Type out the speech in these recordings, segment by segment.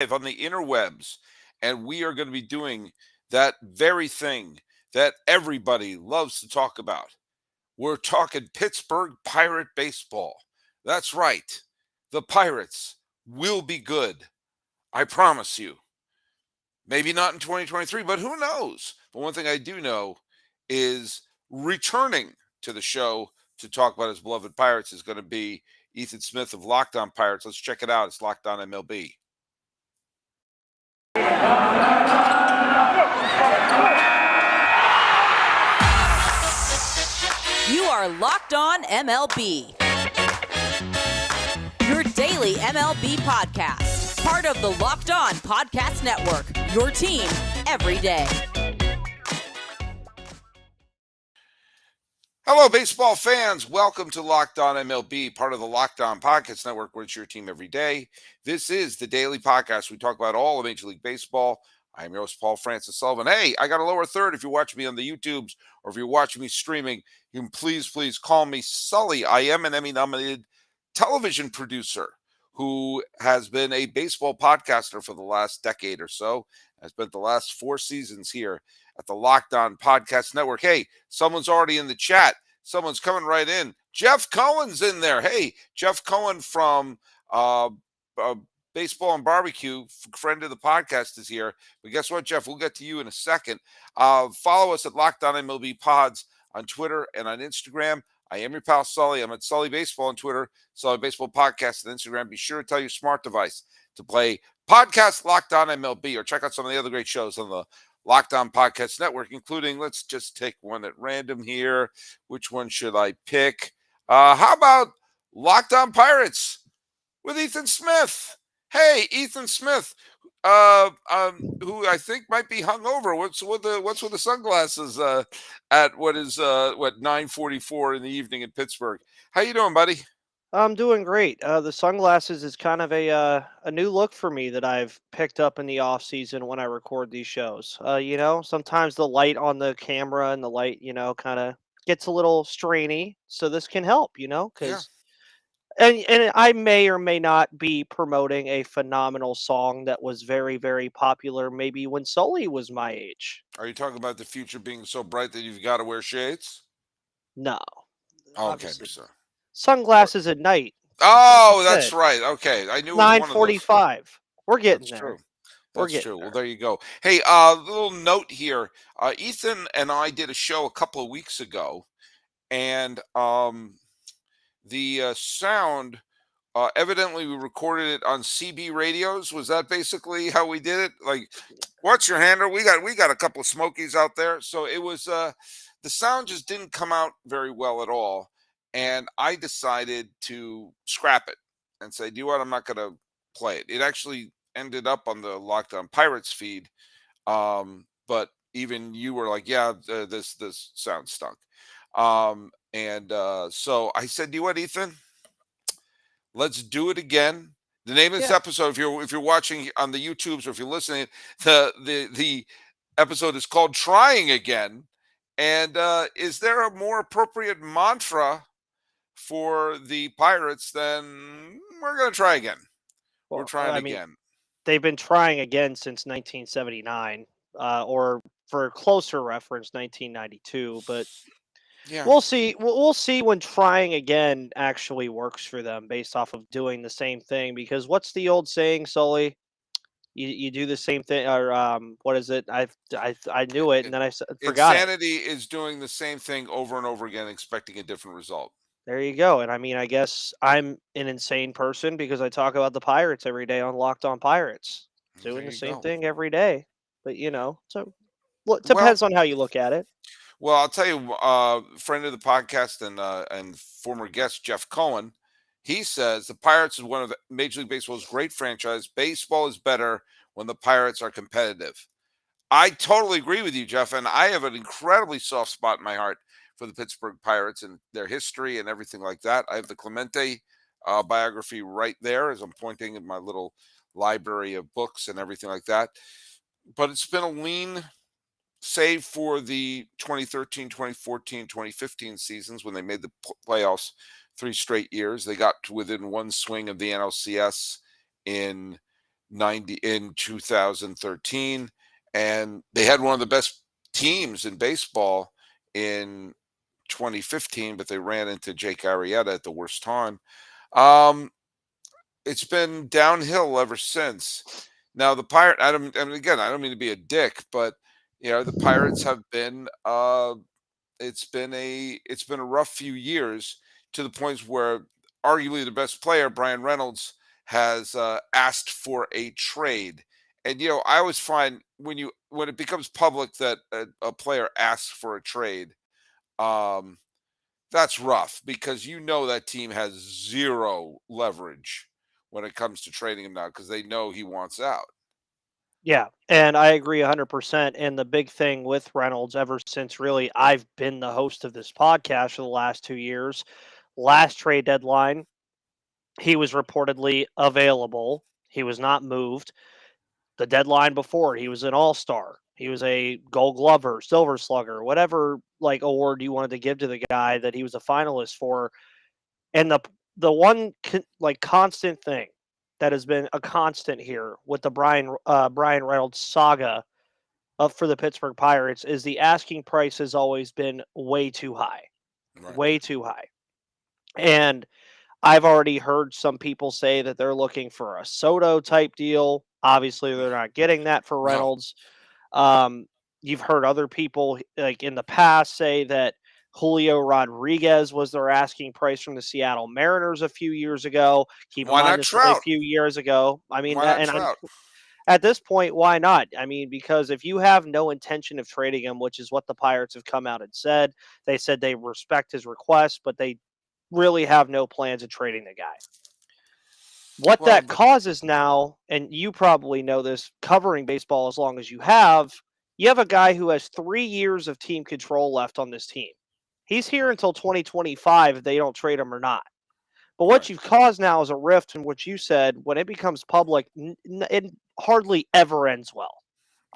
On the interwebs, and we are going to be doing that very thing that everybody loves to talk about. We're talking Pittsburgh Pirate baseball. That's right. The Pirates will be good. I promise you. Maybe not in 2023, but who knows? But one thing I do know is returning to the show to talk about his beloved Pirates is going to be Ethan Smith of Locked On Pirates. Let's check it out. It's Locked On MLB. You are Locked On MLB, your daily MLB podcast. Part of the Locked On Podcast Network, your team every day. Hello, baseball fans. Welcome to Locked On MLB, part of the Locked On Podcast Network, where it's your team every day. This is the daily podcast. We talk about all of Major League Baseball. I'm your host, Paul Francis Sullivan. Hey, I got a lower third. If you're watching me on the YouTubes or if you're watching me streaming, you can please call me Sully. I am an Emmy-nominated television producer who has been a baseball podcaster for the last decade or so. I spent the last 4 seasons here at the Locked On Podcast Network. Hey, someone's already in the chat. Someone's coming right in. Jeff Cohen's in there. Hey, Jeff Cohen from Baseball and Barbecue, friend of the podcast, is here. But guess what, Jeff? We'll get to you in a second. Follow us at Locked On MLB Pods on Twitter and on Instagram. I am your pal Sully. I'm at Sully Baseball on Twitter, Sully Baseball Podcast on Instagram. Be sure to tell your smart device to play podcast Locked On MLB or check out some of the other great shows on the Locked On Podcast Network, including, let's just take one at random here. Which one should I pick? How about Locked On Pirates with Ethan Smith? Hey, Ethan Smith, who I think might be hungover. What's with the sunglasses at what is 9:44 in the evening in Pittsburgh? How you doing, buddy? I'm doing great. The sunglasses is kind of a new look for me that I've picked up in the off season when I record these shows. Sometimes the light on the camera and the light, kind of gets a little strainy. So this can help, Yeah. because and I may or may not be promoting a phenomenal song that was very, very popular maybe when Sully was my age. Are you talking about the future being so bright that you've got to wear shades? No, Okay, obviously sir. sunglasses at night. Like I Oh, that's said, right. Okay, I knew it was one of those. 9:45. We're getting That's there. true. We're That's getting true. Well, there. there you go. Hey, little note here. Ethan and I did a show a couple of weeks ago, and the sound, evidently we recorded it on CB radios. Was that basically how we did it? Like, what's your handle? We got a couple of Smokies out there, so it was the sound just didn't come out very well at all, and I decided to scrap it and say, "Do you know what? I'm not going to play it." It actually ended up on the Locked On Pirates feed, but even you were like, "Yeah, this sound stunk." And so I said, "Do you know what, Ethan? Let's do it again." The name of this Yeah. episode, if you're watching on the YouTubes or if you're listening, the episode is called "Trying Again." And is there a more appropriate mantra for the Pirates than "We're going to try again"? We're Well, trying I mean, again. they've been trying again since 1979, or for closer reference, 1992. But Yeah. we'll see. We'll see when trying again actually works for them, based off of doing the same thing. Because what's the old saying, Sully? You do the same thing, or what is it? I knew it, and then forgot it. Insanity is doing the same thing over and over again, expecting a different result. There you go. And I mean, I guess I'm an insane person because I talk about the Pirates every day on Locked On Pirates, There doing the you same go. thing every day. But so it Well, depends on how you look at it. well, I'll tell you, friend of the podcast and former guest Jeff Cohen, he says the Pirates is one of the Major League Baseball's great franchise. Baseball is better when the Pirates are competitive. I totally agree with you, Jeff, and I have an incredibly soft spot in my heart for the Pittsburgh Pirates and their history and everything like that. I have the Clemente biography right there as I'm pointing at my little library of books and everything like that. But it's been a lean, save for the 2013, 2014, 2015 seasons when they made the playoffs 3 straight years. They got to within one swing of the NLCS in in 2013, and they had one of the best teams in baseball in 2015, but they ran into Jake Arrieta at the worst time. Um, it's been downhill ever since. Now the Pirate, I mean, again, I don't mean to be a dick, but the Pirates have been it's been a rough few years, to the point where arguably the best player, Brian Reynolds, has asked for a trade. And I always find when it becomes public that a player asks for a trade, um, that's rough, because that team has zero leverage when it comes to trading him now, because they know he wants out. Yeah, and I agree 100%. And the big thing with Reynolds, ever since really I've been the host of this podcast for the last 2 years, last trade deadline, he was reportedly available. He was not moved. The deadline before, he was an all-star. He was a gold glover, silver slugger, whatever like award you wanted to give to the guy that he was a finalist for. And the one like constant thing that has been a constant here with the Brian Reynolds saga up for the Pittsburgh Pirates is the asking price has always been way too high, Right. way too high. And I've already heard some people say that they're looking for a Soto type deal. Obviously, they're not getting that for No. Reynolds. Um, you've heard other people like in the past say that Julio Rodriguez was their asking price from the Seattle Mariners a few years ago. Keep in Why mind, not this was a Trout? few years ago. I mean, Why not and I'm Trout? at this point, why not? I mean, because if you have no intention of trading him, which is what the Pirates have come out and said, they said they respect his request, but they really have no plans of trading the guy. What Well, that causes now, and you probably know this covering baseball as long as you have a guy who has 3 years of team control left on this team. He's here right, until 2025 if they don't trade him or not. But what right. you've caused now is a rift in what you said. When it becomes public, it hardly ever ends well.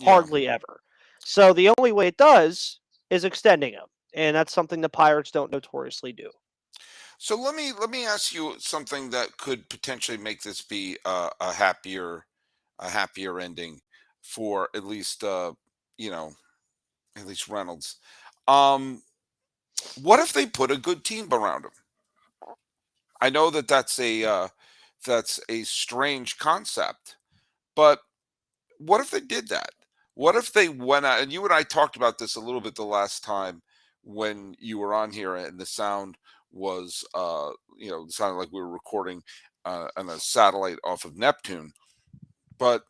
Yeah. Hardly ever. So the only way it does is extending him. And that's something the Pirates don't notoriously do. So let me ask you something that could potentially make this be a happier ending for you know at least Reynolds. Um, what if they put a good team around him? I know that that's a strange concept, but what if they did that? What if they went out, and you and I talked about this a little bit the last time when you were on here, and the sound was it sounded like we were recording on a satellite off of Neptune. But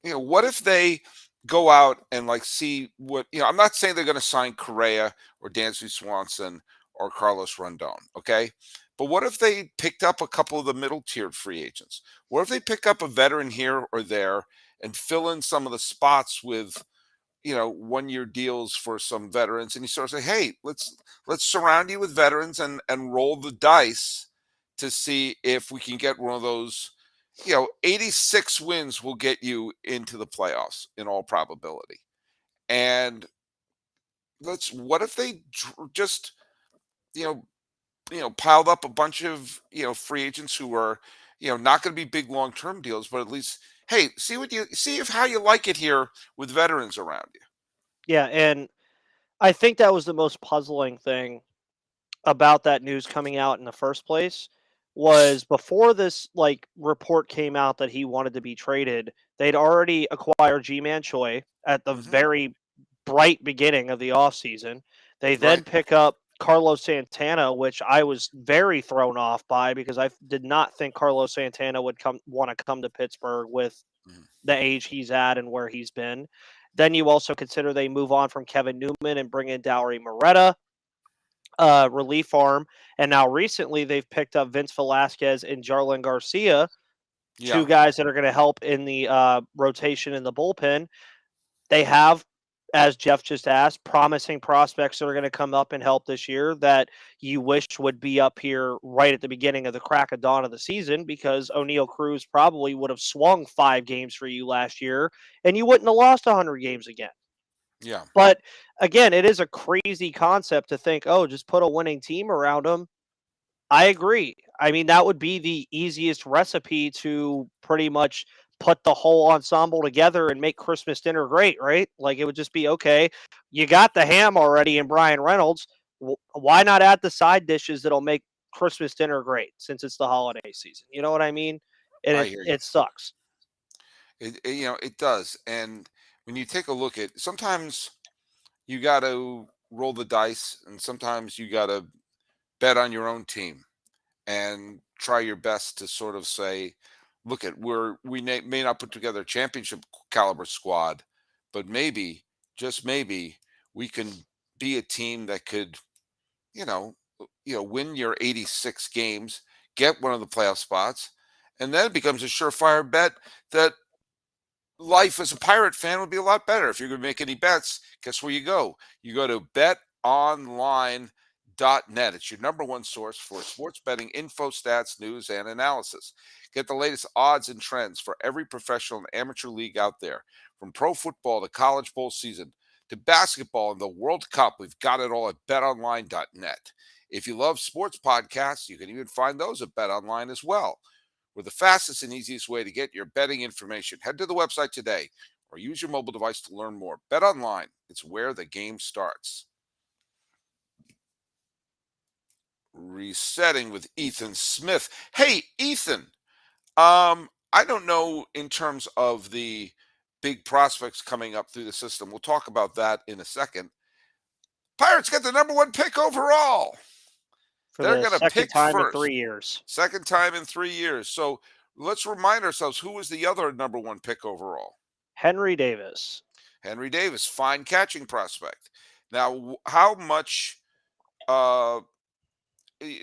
what if they go out and like see what I'm not saying they're going to sign Correa or Dansby Swanson or Carlos Rondon, okay? But what if they picked up a couple of the middle tiered free agents? What if they pick up a veteran here or there and fill in some of the spots with 1 year deals for some veterans, and you sort of say, hey, let's surround you with veterans and roll the dice to see if we can get one of those. 86 wins will get you into the playoffs in all probability. And what if they just, you know, piled up a bunch of, free agents who are, not going to be big long-term deals, but at least, hey, see if how you like it here with veterans around you. Yeah, and I think that was the most puzzling thing about that news coming out in the first place was before this like report came out that he wanted to be traded, they'd already acquired G-Man Choi at the Hmm. very bright beginning of the offseason. They then Right. pick up Carlos Santana, which I was very thrown off by because I did not think Carlos Santana would want to come to Pittsburgh with Mhm. the age he's at and where he's been. Then you also consider they move on from Kevin Newman and bring in Dowry Moretta, relief arm. And now recently they've picked up Vince Velasquez and Jarlin Garcia, Yeah. two guys that are going to help in the rotation in the bullpen. They have, as Jeff just asked, promising prospects that are going to come up and help this year that you wish would be up here right at the beginning of the crack of dawn of the season, because O'Neal Cruz probably would have swung 5 games for you last year and you wouldn't have lost 100 games again. Yeah. But again, it is a crazy concept to think, oh, just put a winning team around them. I agree. I mean, that would be the easiest recipe to pretty much put the whole ensemble together and make Christmas dinner great, right? Like it would just be okay. You got the ham already in Brian Reynolds. Why not add the side dishes that'll make Christmas dinner great since it's the holiday season? You know what I mean? And I it hear you. it sucks. It does. And when you take a look at, sometimes you got to roll the dice, and sometimes you got to bet on your own team and try your best to sort of say, look at, we may not put together a championship caliber squad, but maybe, just maybe, we can be a team that could, you know, win your 86 games, get one of the playoff spots, and then it becomes a surefire bet that life as a Pirate fan would be a lot better. If you're going to make any bets, guess where you go? You go to betonline.net. It's your number one source for sports betting info, stats, news, and analysis. Get the latest odds and trends for every professional and amateur league out there. From pro football to college bowl season to basketball and the World Cup, we've got it all at betonline.net. If you love sports podcasts, you can even find those at BetOnline as well. We're the fastest and easiest way to get your betting information. Head to the website today or use your mobile device to learn more. Bet online, it's where the game starts. Resetting with Ethan Smith. Hey, Ethan, I don't know in terms of the big prospects coming up through the system. We'll talk about that in a second. Pirates get the number one pick overall. For They're the going to second pick time in first. 3 years. Second time in 3 years. So let's remind ourselves, who was the other number one pick overall? Henry Davis. Henry Davis, fine catching prospect. Now, how much, uh,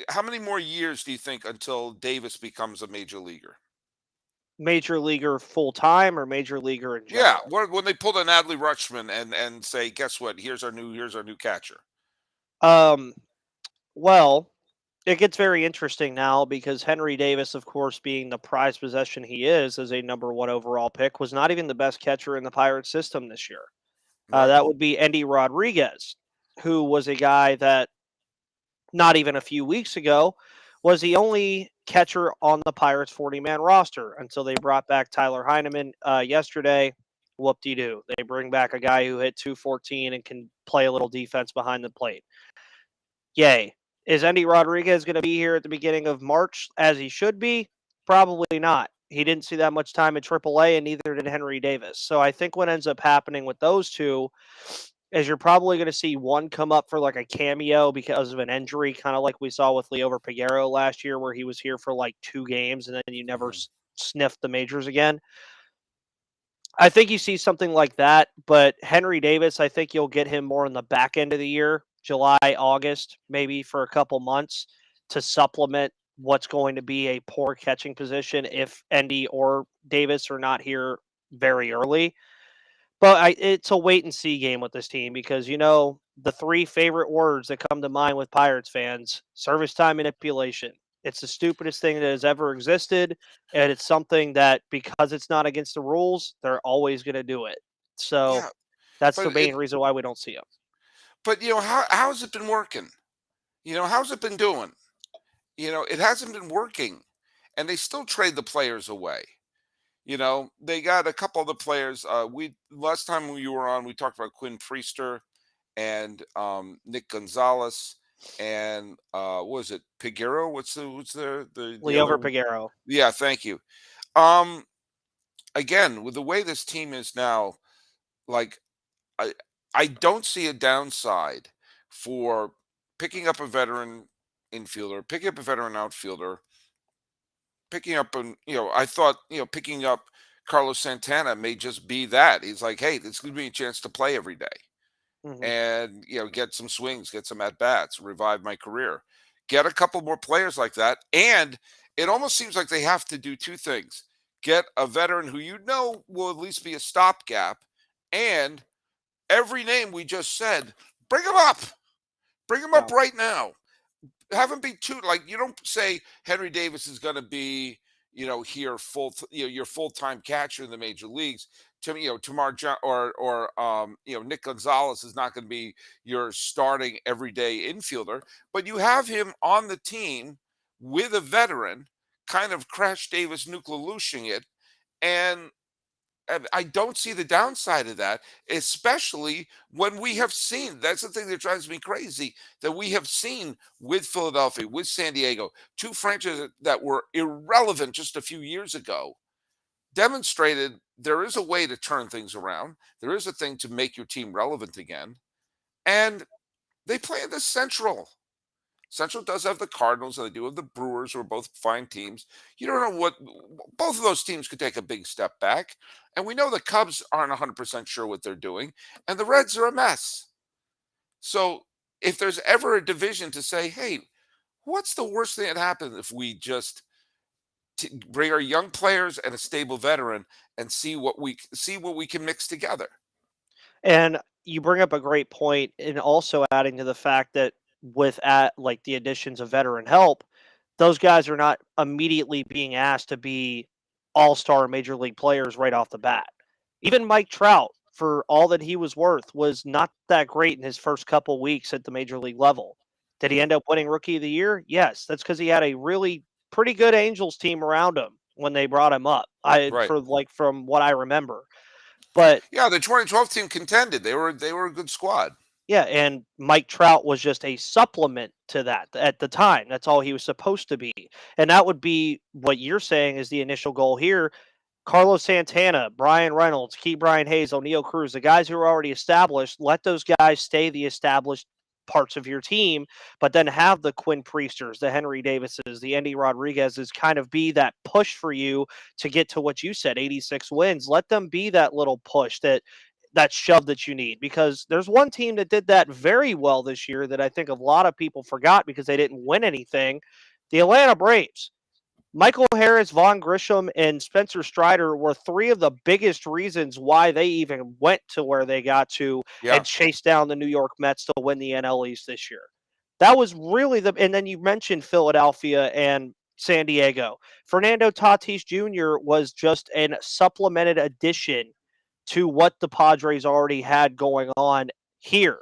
how many more years do you think until Davis becomes a major leaguer? Major leaguer full time or major leaguer in Yeah, general? when they pull an Adley Rutschman and say, guess what? Here's our new catcher. Um, well, it gets very interesting now because Henry Davis, of course, being the prized possession he is as a number one overall pick, was not even the best catcher in the Pirates system this year. Right. That would be Endy Rodriguez, who was a guy that not even a few weeks ago was the only catcher on the Pirates 40-man roster until they brought back Tyler Heineman yesterday. Whoop-de-doo. They bring back a guy who hit 214 and can play a little defense behind the plate. Yay. Is Endy Rodriguez going to be here at the beginning of March as he should be? Probably not. He didn't see that much time at AAA, and neither did Henry Davis. So I think what ends up happening with those two is you're probably going to see one come up for like a cameo because of an injury, kind of like we saw with Liover Peguero last year, where he was here for like 2 games and then you never Mhm. sniffed the majors again. I think you see something like that, but Henry Davis, I think you'll get him more in the back end of the year, July, August, maybe for a couple months to supplement what's going to be a poor catching position if Endy or Davis are not here very early. But it's a wait and see game with this team because, the three favorite words that come to mind with Pirates fans: service time manipulation. It's the stupidest thing that has ever existed. And it's something that, because it's not against the rules, they're always going to do it. So Yeah, that's but the main reason why we don't see them. how's it been working? How's it been doing? It hasn't been working, and they still trade the players away. They got a couple of the players. We last time you were on, we talked about Quinn Priester and Nick Gonzalez and what was it, Piguero? What's the Liover other? Peguero. Yeah, thank you. Um, Again, with the way this team is now, like I I don't see a downside for picking up a veteran infielder, picking up a veteran outfielder, picking up I thought, picking up Carlos Santana may just be that. He's like, hey, this gives me a chance to play every day Hmm. and get some swings, get some at bats, revive my career. Get a couple more players like that. And it almost seems like they have to do two things. Get a veteran who will at least be a stopgap, and every name we just said, bring him up. Bring him Yeah. up right now. Have him be too, like, you don't say Henry Davis is going to be, here your full-time catcher in the major leagues. Tamar John or Nick Gonzalez is not going to be your starting everyday infielder, but you have him on the team with a veteran, kind of Crash Davis Nuclelushing it, And I don't see the downside of that, especially when we have seen. That's the thing that drives me crazy, that we have seen with Philadelphia, with San Diego, two franchises that were irrelevant just a few years ago, demonstrated there is a way to turn things around. There is a thing to make your team relevant again. And they play in the Central. Central does have the Cardinals, and they do have the Brewers, who are both fine teams. You don't know what both of those teams could take a big step back. And we know the Cubs aren't 100% sure what they're doing, and the Reds are a mess. So if there's ever a division to say, hey, what's the worst thing that happens if we just bring our young players and a stable veteran and see what we can mix together? And you bring up a great point, and also adding to the fact that with like the additions of veteran help, those guys are not immediately being asked to be all-star major league players right off the bat. Even Mike Trout, for all that he was worth, was not that great in his first couple weeks at the major league level. Did he end up winning rookie of the year? Yes, that's because he had a really pretty good Angels team around him when they brought him up. Right. From what I remember. But Yeah, the 2012 team contended. They were a good squad. yeah, and Mike Trout was just a supplement to that at the time. That's all he was supposed to be. And that would be what you're saying is the initial goal here. Carlos Santana, Brian Reynolds, Key Brian Hayes, O'Neill Cruz, the guys who are already established, let those guys stay the established parts of your team, but then have the Quinn Priesters, the Henry Davises, the Andy Rodriguez's kind of be that push for you to get to what you said, 86 wins. Let them be that little push, that shove that you need, because there's one team that did that very well this year that I think a lot of people forgot because they didn't win anything. The Atlanta Braves. Michael Harris, Vaughn Grisham, and Spencer Strider were three of the biggest reasons why they even went to where they got to Yeah. and chased down the New York Mets to win the NL East this year. That was really and then you mentioned Philadelphia and San Diego. Fernando Tatis Jr. was just a supplemented addition to what the Padres already had going on here.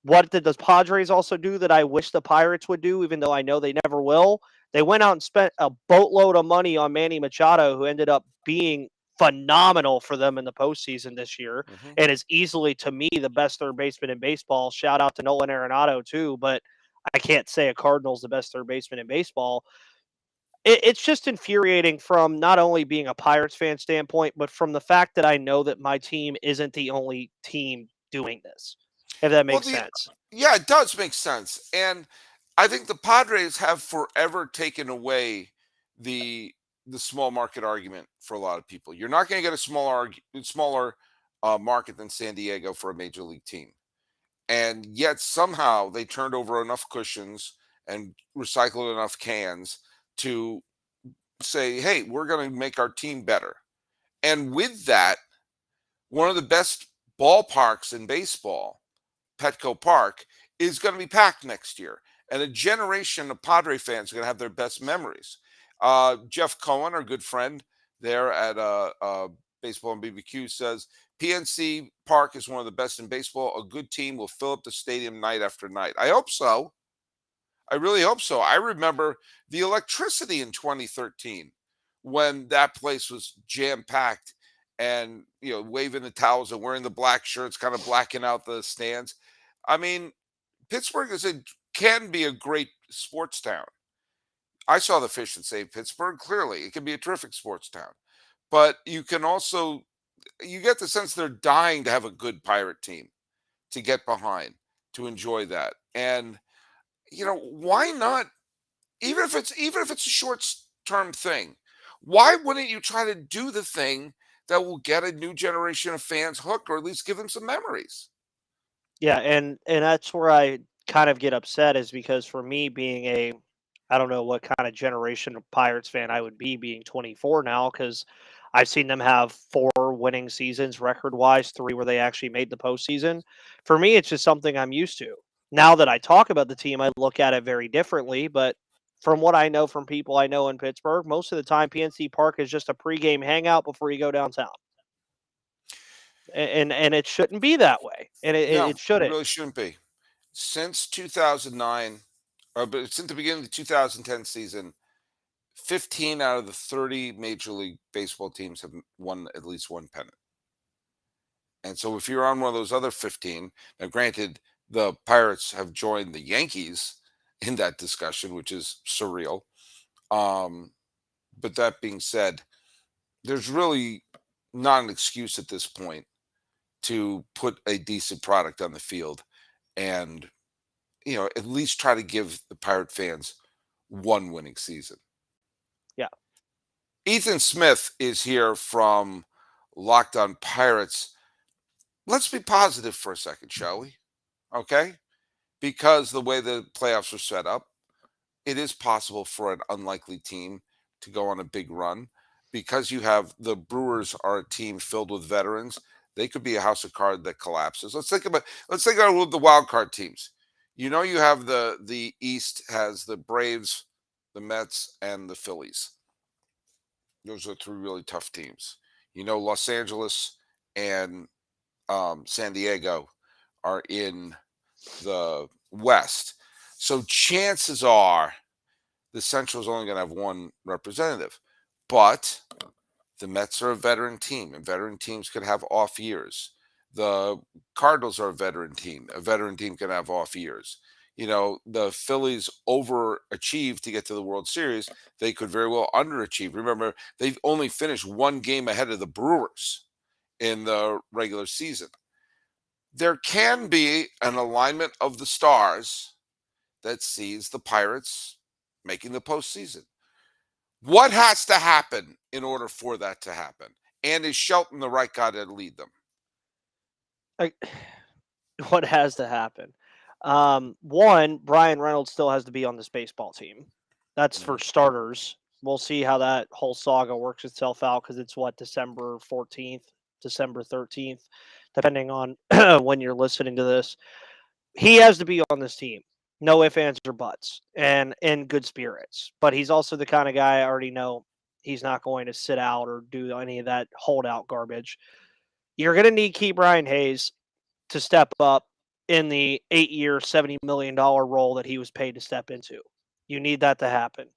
What did the Padres also do that I wish the Pirates would do, even though I know they never will? They went out and spent a boatload of money on Manny Machado, who ended up being phenomenal for them in the postseason this year, Hmm. and is easily, to me, the best third baseman in baseball. Shout out to Nolan Arenado, too, but I can't say a Cardinal's the best third baseman in baseball. It's just infuriating from not only being a Pirates fan standpoint, but from the fact that I know that my team isn't the only team doing this, if that Well, makes sense. yeah, it does make sense, and I think the Padres have forever taken away the the small market argument for a lot of people. You're not going to get a smaller market than San Diego for a major league team, and yet somehow they turned over enough cushions and recycled enough cans to say, "Hey, we're going to make our team better." And with that, one of the best ballparks in baseball, Petco Park, is going to be packed next year. And a generation of Padre fans are going to have their best memories. Jeff Cohen, our good friend there at Baseball and BBQ, says PNC Park is one of the best in baseball. A good team will fill up the stadium night after night. I hope so. I really hope so. I remember the electricity in 2013 when that place was jam packed and waving the towels and wearing the black shirts, kind of blacking out the stands. I mean, Pittsburgh can be a great sports town. I saw the Fish and save Pittsburgh. Clearly, it can be a terrific sports town. But you get the sense they're dying to have a good Pirate team to get behind, to enjoy that. And why not? Even if it's a short term thing, why wouldn't you try to do the thing that will get a new generation of fans hooked, or at least give them some memories? Yeah, and that's where I kind of get upset is because for me being I don't know what kind of generation of Pirates fan I would be being 24 now because I've seen them have four winning seasons record wise, three where they actually made the postseason. For me, it's just something I'm used to. Now that I talk about the team, I look at it very differently. But from what I know from people I know in Pittsburgh, most of the time PNC Park is just a pregame hangout before you go downtown, and it shouldn't be that way, and No, it it shouldn't. really shouldn't be. Since 2009, but since the beginning of the 2010 season, 15 out of the 30 Major League Baseball teams have won at least one pennant. And so if you're on one of those other 15, now granted, the Pirates have joined the Yankees in that discussion, which is surreal. Um, but that being said, there's really not an excuse at this point to put a decent product on the field and, at least try to give the Pirate fans one winning season. Yeah. Ethan Smith is here from Locked On Pirates. Let's be positive for a second, shall we? Okay? Because the way the playoffs are set up, it is possible for an unlikely team to go on a big run. Because you have the Brewers are a team filled with veterans, they could be a house of cards that collapses. Let's think about the wild card teams. You have the East has the Braves, the Mets, and the Phillies. Those are three really tough teams. Los Angeles and San Diego are in the West. So chances are the Central is only going to have one representative. But the Mets are a veteran team, and veteran teams could have off years. The Cardinals are a veteran team. A veteran team can have off years. The Phillies overachieved to get to the World Series. They could very well underachieve. Remember, they've only finished one game ahead of the Brewers in the regular season. There can be an alignment of the stars that sees the Pirates making the postseason. What has to happen in order for that to happen? And is Shelton the right guy to lead them? Like, what has to happen? One, Brian Reynolds still has to be on this baseball team. That's for starters. We'll see how that whole saga works itself out because it's December 14th, December 13th, depending on when you're listening to this. He has to be on this team. No ifs, ands, or buts, and in good spirits. But he's also the kind of guy I already know he's not going to sit out or do any of that holdout garbage. You're going to need Key Brian Hayes to step up in the 8-year, $70 million role that he was paid to step into. You need that to happen.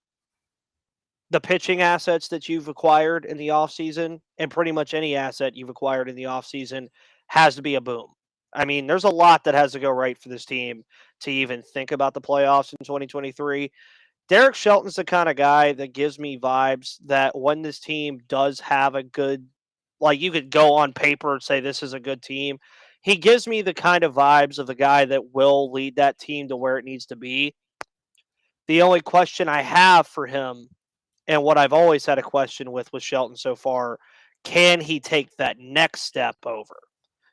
The pitching assets that you've acquired in the offseason, and pretty much any asset you've acquired in the offseason, has to be a boom. I mean, there's a lot that has to go right for this team to even think about the playoffs in 2023. Derek Shelton's the kind of guy that gives me vibes that when this team does have a good, like you could go on paper and say this is a good team, he gives me the kind of vibes of the guy that will lead that team to where it needs to be. The only question I have for him, and what I've always had a question with Shelton so far, can he take that next step over?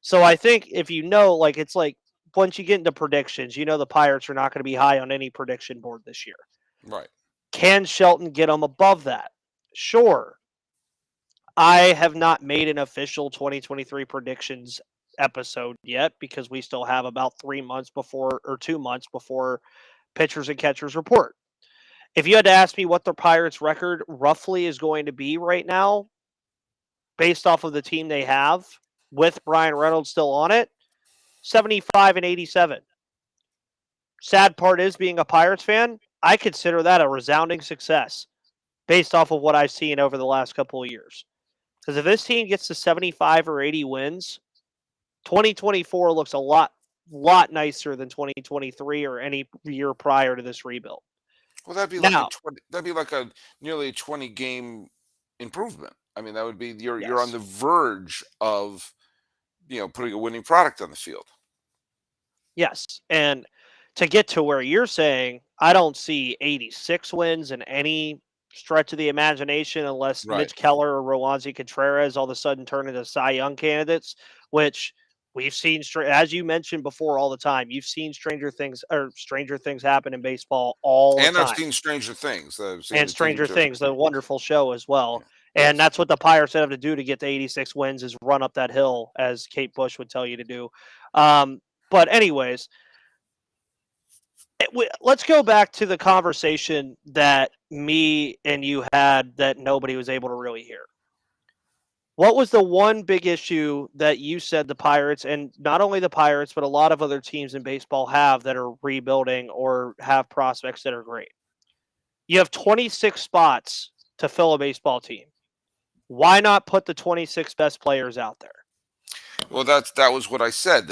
So I think if it's like once you get into predictions, the Pirates are not going to be high on any prediction board this year. Right. Can Shelton get them above that? Sure. I have not made an official 2023 predictions episode yet because we still have about 2 months before pitchers and catchers report. If you had to ask me what the Pirates record roughly is going to be right now, based off of the team they have with Brian Reynolds still on it, 75-87. Sad part is, being a Pirates fan, I consider that a resounding success based off of what I've seen over the last couple of years. Because if this team gets to 75 or 80 wins, 2024 looks a lot nicer than 2023 or any year prior to this rebuild. Well, that'd be like a nearly 20 game improvement. I mean, that would be you're on the verge of putting a winning product on the field. Yes, and to get to where you're saying, I don't see 86 wins in any stretch of the imagination unless Mitch Keller or Roansy Contreras all of a sudden turn into Cy Young candidates, which we've seen, as you mentioned before all the time, you've seen stranger things happen in baseball all the time. And I've seen Stranger Things. And Stranger Things, the wonderful show as well. Yeah. And that's what the Pirates have to do to get to 86 wins, is run up that hill, as Kate Bush would tell you to do. But anyways, let's go back to the conversation that me and you had that nobody was able to really hear. What was the one big issue that you said the Pirates, and not only the Pirates, but a lot of other teams in baseball have that are rebuilding or have prospects that are great? You have 26 spots to fill a baseball team. Why not put the 26 best players out there? Well, that was what I said.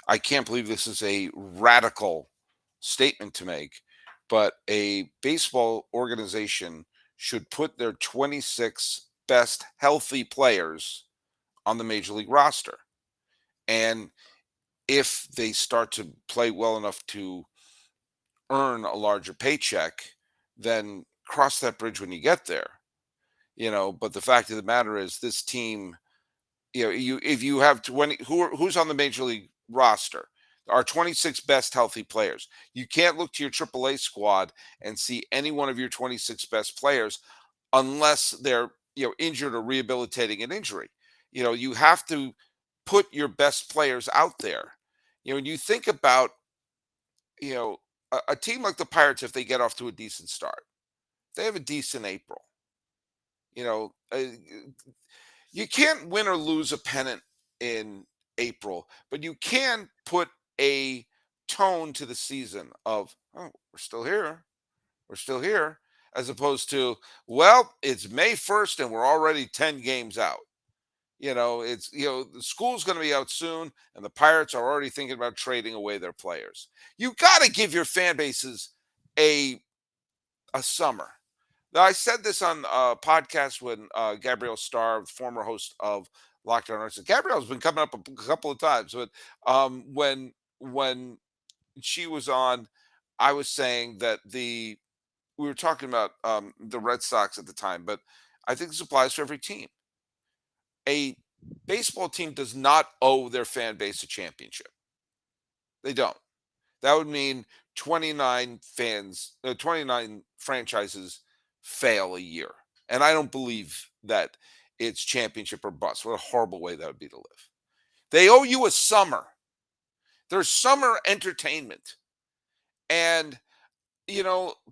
I can't believe this is a radical statement to make, but a baseball organization should put their 26 best healthy players on the major league roster. And if they start to play well enough to earn a larger paycheck, then cross that bridge when you get there. But the fact of the matter is this team, if you have 20, who's on the major league roster are 26 best healthy players. You can't look to your AAA squad and see any one of your 26 best players unless they're injured or rehabilitating an injury. You have to put your best players out there. When you think about a team like the Pirates, if they get off to a decent start, they have a decent April. You know, uh, you can't win or lose a pennant in April, but you can put a tone to the season of, oh, we're still here. We're still here. As opposed to, well, it's May 1st and we're already 10 games out. The school's going to be out soon and the Pirates are already thinking about trading away their players. You got to give your fan bases a summer. Now, I said this on a podcast when Gabrielle Starr, former host of Lockdown Arts, Gabrielle's been coming up a couple of times, but when she was on, I was saying that we were talking about the Red Sox at the time, but I think this applies to every team. A baseball team does not owe their fan base a championship. They don't. That would mean 29 franchises fail a year. And I don't believe that it's championship or bust. What a horrible way that would be to live. They owe you a summer. There's summer entertainment. And,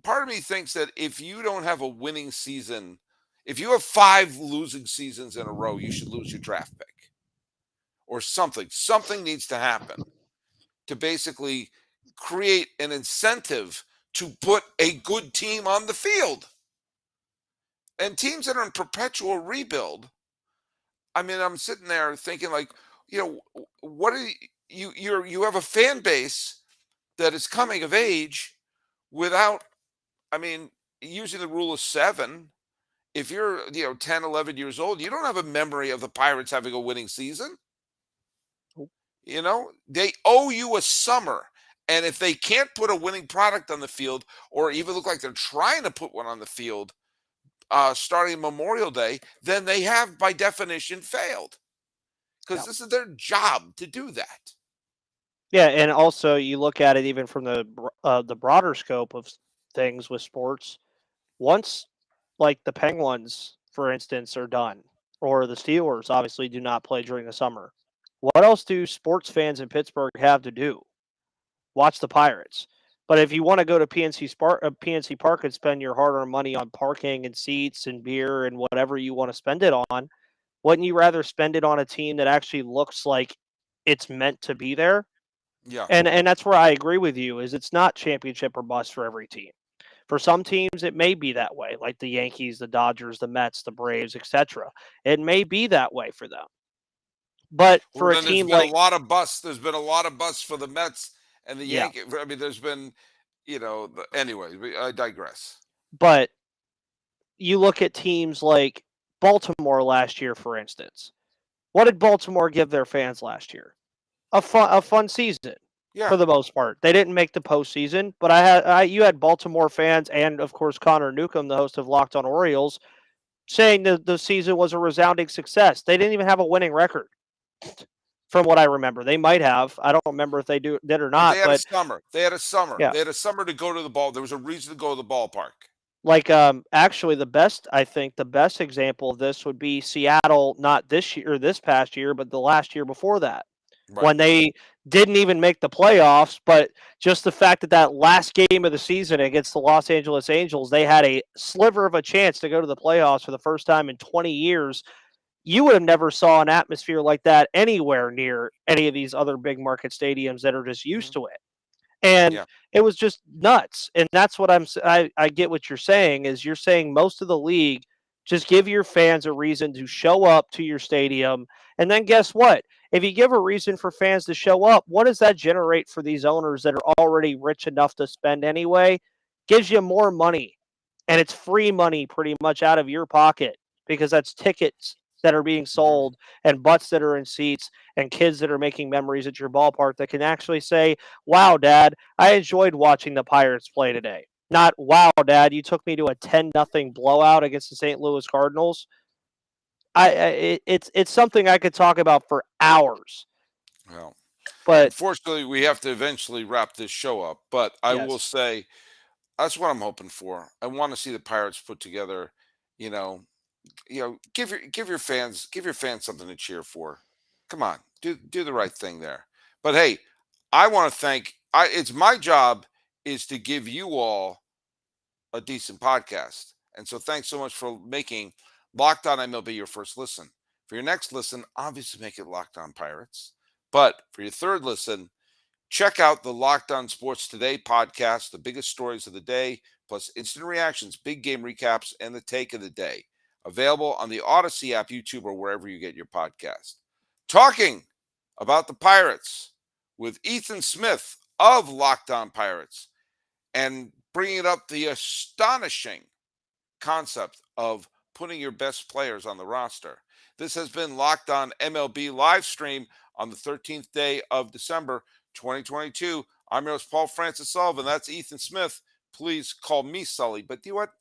part of me thinks that if you don't have a winning season, if you have 5 losing seasons in a row, you should lose your draft pick or something. Something needs to happen to basically create an incentive to put a good team on the field. And teams that are in perpetual rebuild, I mean, I'm sitting there thinking like, what are you have a fan base that is coming of age without, I mean, using the rule of 7. If you're, 10, 11 years old, you don't have a memory of the Pirates having a winning season. They owe you a summer. And if they can't put a winning product on the field or even look like they're trying to put one on the field starting Memorial Day, then they have, by definition, failed. Because this is their job to do that. Yeah, and also you look at it even from the broader scope of things with sports. Once, like the Penguins, for instance, are done, or the Steelers obviously do not play during the summer, what else do sports fans in Pittsburgh have to do? Watch the Pirates. But if you want to go to PNC Park and spend your hard-earned money on parking and seats and beer and whatever you want to spend it on, wouldn't you rather spend it on a team that actually looks like it's meant to be there? Yeah. And that's where I agree with you, is it's not championship or bust for every team. For some teams, it may be that way, like the Yankees, the Dodgers, the Mets, the Braves, etc. It may be that way for them. But for a team like, there's been a lot of busts. There's been a lot of busts for the Mets and the yeah, Yankees. I mean, there's been, anyway, I digress. but you look at teams like Baltimore last year, for instance. What did Baltimore give their fans last year? A fun season. Yeah. For the most part, they didn't make the postseason, but you had Baltimore fans and of course Connor Newcomb, the host of Locked On Orioles, saying that the season was a resounding success. They didn't even have a winning record, from what I remember. They might have. I don't remember if they did or not. They had a summer. They had a summer. Yeah. They had a summer to go to the ball. There was a reason to go to the ballpark. Like, actually, the best example of this would be Seattle, not this past year, but the last year before that. Right. When they didn't even make the playoffs, but just the fact that last game of the season against the Los Angeles Angels, they had a sliver of a chance to go to the playoffs for the first time in 20 years. You would have never saw an atmosphere like that anywhere near any of these other big market stadiums that are just used to it. And Yeah. it was just nuts. And that's what I get what you're saying is you're saying most of the league just give your fans a reason to show up to your stadium. And then guess what? If you give a reason for fans to show up, what does that generate for these owners that are already rich enough to spend anyway? Gives you more money. And it's free money pretty much out of your pocket because that's tickets that are being Mhm. sold and butts that are in seats and kids that are making memories at your ballpark that can actually say, wow, Dad, I enjoyed watching the Pirates play today. Not, wow, Dad, you took me to a 10-0 blowout against the St. Louis Cardinals. It's something I could talk about for hours. Well, But unfortunately, we have to eventually wrap this show up. But I will yes, say that's what I'm hoping for. I want to see the Pirates put together, you know, give your fans something to cheer for. Come on, do the right thing there. But hey, I want to thank. It's my job is to give you all a decent podcast, and so thanks so much for making Locked On MLB your first listen. For your next listen, obviously make it Locked On Pirates. But for your third listen, check out the Locked On Sports Today podcast, the biggest stories of the day, plus instant reactions, big game recaps, and the take of the day. Available on the Odyssey app, YouTube, or wherever you get your podcast. Talking about the Pirates with Ethan Smith of Locked On Pirates and bringing up the astonishing concept of putting your best players on the roster. This has been Locked On MLB live stream on the 13th day of December 2022. I'm your host, Paul Francis Sullivan. That's Ethan Smith. Please call me Sully. But do you know what?